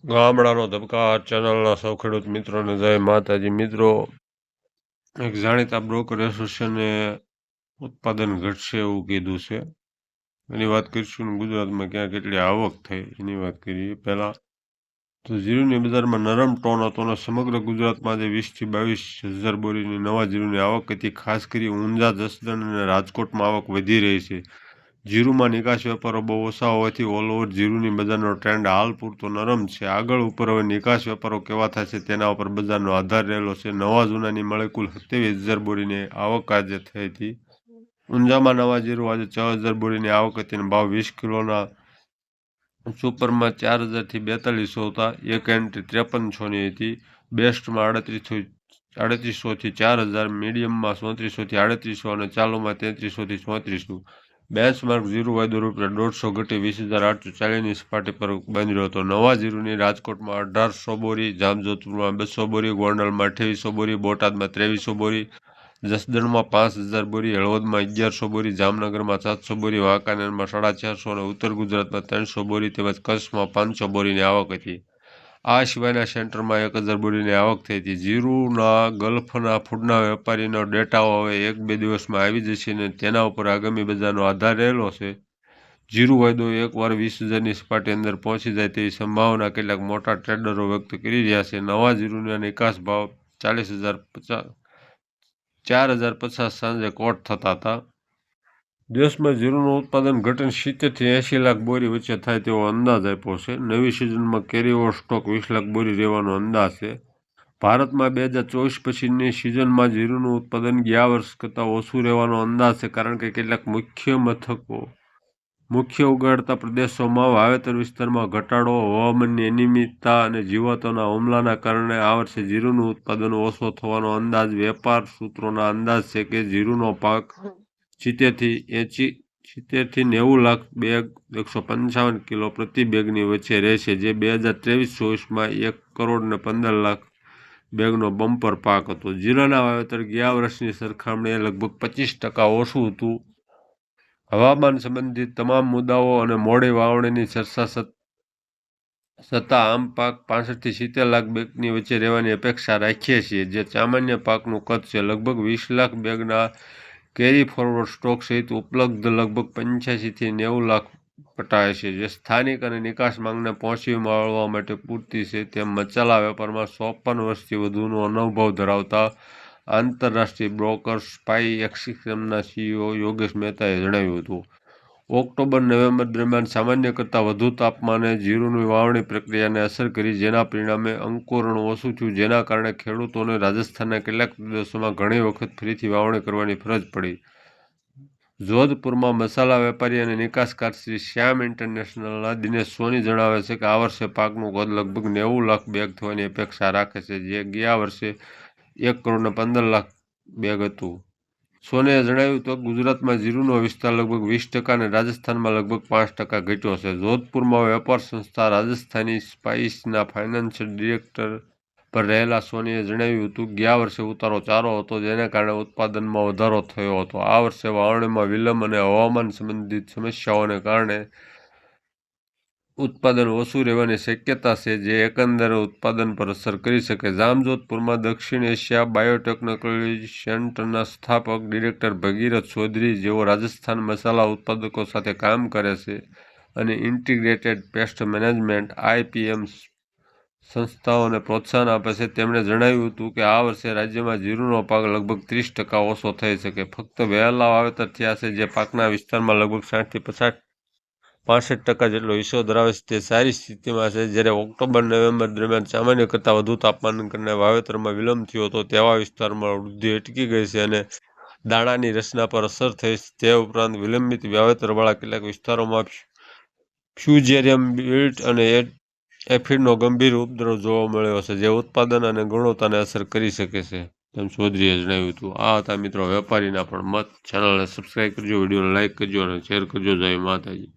ગામડાનો ધબકાર ચેનલના સૌ ખેડૂત મિત્રોને જય માતાજી. મિત્રો, એક જાણીતા બ્રોકર એસોસિએશને ઉત્પાદન ઘટશે એવું કીધું છે. એની વાત કરીશું. ગુજરાતમાં ક્યાં કેટલી આવક થઈ એની વાત કરીએ. પહેલા તો જીરુની બજારમાં નરમ ટોન હતો અને સમગ્ર ગુજરાતમાં આજે 20 થી 22 હજાર બોરીની નવા જીરુની આવક હતી. ખાસ કરી ઊંઝા, જસદણ અને રાજકોટમાં આવક વધી રહી છે. જીરુમાં નિકાસ વેપારો બહુ ઓછા હોવાથી ઓલ ઓવર જીરુની બજારનો ટ્રેન્ડ હાલ પૂરતો નરમ છે. આગળ ઉપર હવે નિકાસ વેપારો કેવા થાય છે તેના ઉપર બજારનો આધાર રહેલો છે. નવા જૂનાની મળે કુલ 27,000 બોરીની આવક આજે થઈ હતી. ઊંઝામાં નવા જીરુ આજે 6,000 બોરીની આવક હતી અને ભાવ 20 કિલોના સુપરમાં 4,000 થી 4,200 હતા. એક એન્ટ્રી 5300ની હતી. બેસ્ટમાં 3800 થી 4,000, મીડિયમમાં 3400 થી 3800 અને ચાલુમાં 3300 થી 3400. બેન્ચમાર્ક જીરુ વાયદો ₹150 ઘટી 20,840ની સપાટી પર બંધ હતો. નવા જીરુની રાજકોટમાં 1,800 બોરી, જામજોધપુરમાં 200 બોરી, ગોંડલમાં 2800 બોરી, બોટાદમાં 2300 બોરી, જસદણમાં 5,000 બોરી, હળવદમાં 1,100 બોરી, જામનગરમાં 700 બોરી, વાંકાનેરમાં 450 અને ઉત્તર ગુજરાતમાં 300 બોરી તેમજ કચ્છમાં 500 બોરીની આવક હતી. આ સિવાયના સેન્ટરમાં 1,000 બોરીની આવક થઈ હતી. જીરુના ગલ્ફના ફૂડના વેપારીનો ડેટાઓ હવે 1-2 દિવસમાં આવી જશે અને તેના ઉપર આગામી બજારનો આધાર રહેલો છે. જીરુ વાયદો એકવાર 20,000ની સપાટી અંદર પહોંચી જાય તેવી સંભાવના કેટલાક મોટા ટ્રેડરો વ્યક્ત કરી રહ્યા છે. નવા જીરુના નિકાસ ભાવ 4,050 સાંજે કોટ થતા હતા. દેશમાં જીરુનું ઉત્પાદન ઘટીને 70 થી 80 લાખ બોરી વચ્ચે થાય તેવો અંદાજ આપ્યો છે. નવી સિઝનમાં કેરીઓવર સ્ટોક 20 લાખ બોરી રહેવાનો અંદાજ છે. ભારતમાં 2024 પછીની સિઝનમાં જીરુનું ઉત્પાદન ગયા વર્ષ કરતાં ઓછું રહેવાનો અંદાજ છે, કારણ કે કેટલાક મુખ્ય ઉગાડતા પ્રદેશોમાં વાવેતર વિસ્તારમાં ઘટાડો, હવામાનની અનિયમિતતા અને જીવાતોના હુમલાના કારણે આ વર્ષે જીરુનું ઉત્પાદન ઓછો થવાનો અંદાજ. વેપાર સૂત્રોના અંદાજ છે કે જીરુનો પાક 70 થી 90 લાખ બેગ 155 કિલો પ્રતિ બેગની વચ્ચે રહેશે, જે 2023-24માં 1,15 લાખ બેગનો બમ્પર પાક હતો. જીરાના વાવેતર ગયા વર્ષની સરખામણીએ લગભગ 25% ઓછું હતું. હવામાન સંબંધિત તમામ મુદ્દાઓ અને મોડી વાવણીની ચર્ચા છતાં આમ પાક 65 થી 70 લાખ બેગની વચ્ચે રહેવાની અપેક્ષા રાખીએ છીએ, જે સામાન્ય પાકનું કદ છે. લગભગ 20 લાખ બેગના કેરી ફોરવર્ડ સ્ટોક સહિત ઉપલબ્ધ લગભગ 85 થી 90 લાખ પટાય છે, જે સ્થાનિક અને નિકાસ માંગને પહોંચી વળવા માટે પૂરતી છે. તેમ મસાલા વેપારમાં 54 વર્ષથી વધુનો અનુભવ ધરાવતા આંતરરાષ્ટ્રીય બ્રોકર સ્પાઈ એક્સિસના CEO યોગેશ મહેતાએ જણાવ્યું હતું. ઓક્ટોબર-નવેમ્બર દરમિયાન સામાન્ય કરતાં વધુ તાપમાને જીરુની વાવણી પ્રક્રિયાને અસર કરી, જેના પરિણામે અંકુરણ ઓછું થયું, જેના કારણે ખેડૂતોને રાજસ્થાનના કેટલાક પ્રદેશોમાં ઘણી વખત ફરીથી વાવણી કરવાની ફરજ પડી. જોધપુરમાં મસાલા વેપારી અને નિકાસકાર શ્રી શ્યામ ઇન્ટરનેશનલના દિનેશ સોની જણાવે છે કે આ વર્ષે પાકનું કદ લગભગ 90 લાખ બેગ થવાની અપેક્ષા રાખે છે, જે ગયા વર્ષે 1,15 લાખ બેગ હતું. સોનીએ જણાવ્યું કે ગુજરાતમાં જીરુનો વિસ્તાર લગભગ 20% અને રાજસ્થાનમાં લગભગ 5% ઘટ્યો છે. જોધપુરમાં વેપાર સંસ્થા રાજસ્થાની સ્પાઇસના ફાઇનાન્શિયલ ડિરેક્ટર પર રહેલા સોનીએ જણાવ્યું હતું કે ગયા વર્ષે ઉતારો સારો હતો, જેને કારણે ઉત્પાદનમાં વધારો થયો હતો. આ વર્ષે વાવણીમાં વિલંબ અને હવામાન સંબંધિત સમસ્યાઓને કારણે ઉત્પાદન ઓછું રહેવાની શક્યતા છે, જે એકંદરે ઉત્પાદન પર અસર કરી શકે. જામજોધપુરમાં દક્ષિણ એશિયા બાયોટેકનોલોજી સેન્ટરના સ્થાપક ડિરેક્ટર ભગીરથ ચૌધરી, જેઓ રાજસ્થાન મસાલા ઉત્પાદકો સાથે કામ કરે છે અને ઇન્ટિગ્રેટેડ પેસ્ટ મેનેજમેન્ટ (IPM) સંસ્થાઓને પ્રોત્સાહન આપે છે, તેમણે જણાવ્યું હતું કે આ વર્ષે રાજ્યમાં જીરુનો પાક લગભગ 30% ઓછો થઈ શકે. ફક્ત વહેલા વાવેતર થયા છે, જે પાકના વિસ્તારમાં લગભગ 60 થી 65% જેટલો હિસ્સો ધરાવે છે, તે સારી સ્થિતિમાં છે. જ્યારે ઓક્ટોબર-નવેમ્બર દરમિયાન સામાન્ય કરતાં વધુ તાપમાનને કારણે વાવેતરમાં વિલંબ થયો હતો, તેવા વિસ્તારોમાં વૃદ્ધિ અટકી ગઈ છે અને દાણાની રચના પર અસર થઈ છે. તે ઉપરાંત વિલંબિત વાવેતરવાળા કેટલાક વિસ્તારોમાં ફ્યુઝેરિયમ વિલ્ટ અને એફિડનો ગંભીર ઉપદ્રવ જોવા મળ્યો છે, જે ઉત્પાદન અને ગુણવત્તાને અસર કરી શકે છે, તેમ ચૌધરીએ જણાવ્યું હતું. આ હતા મિત્રો વેપારીના પણ મત. ચેનલને સબસ્ક્રાઈબ કરજો, વિડીયોને લાઇક કરજો અને શેર કરજો. જય માતાજી.